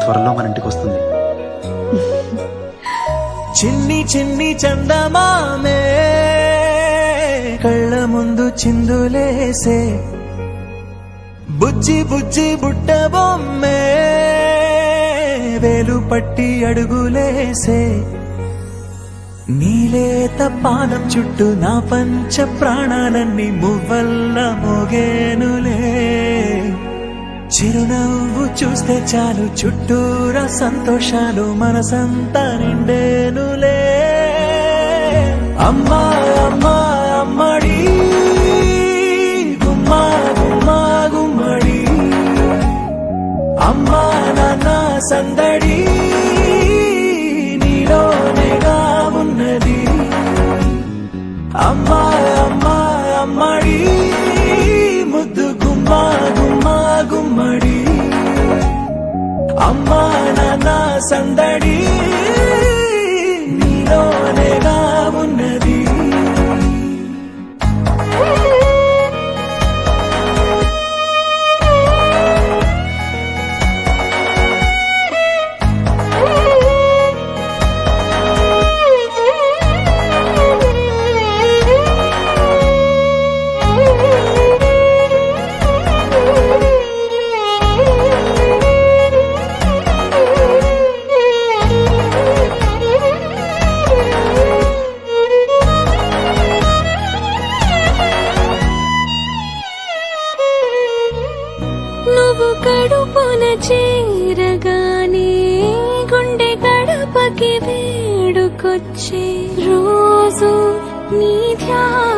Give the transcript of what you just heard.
త్వరలో మన ఇంటికి వస్తుంది. చిన్ని చిన్ని చందమామే కళ్ళ ముందు చిందులేసే, బుజ్జి బుజ్జి బుట్ట బొమ్మే వేలు పట్టి అడుగులేసే, నీలేత పానం చుట్టూ నా పంచ ప్రాణాలన్నీ మువ్వల్ల మోగేనులే, చిరునవ్వు చూస్తే చాలు చుట్టూరా సంతోషాలు మనసంతా నిండేనులే. అమ్మా అమ్మా అమ్మడి గుమ్మా గుమ్మా గుమ్మడి, అమ్మా నాన్న సందడి నీలోనేగా ఉన్నది. అమ్మా అమ్మా అమ్మడి ముద్దు గుమ్మా గుమ్మా గుమ్మడి, అమ్మా నాన్న సందడి నీలోనేగా ఉన్నది. నువ్వు కడుపున చేరగానే గుండె గడపకి వేడుకొచ్చే, రోజు నీ ధ్యానం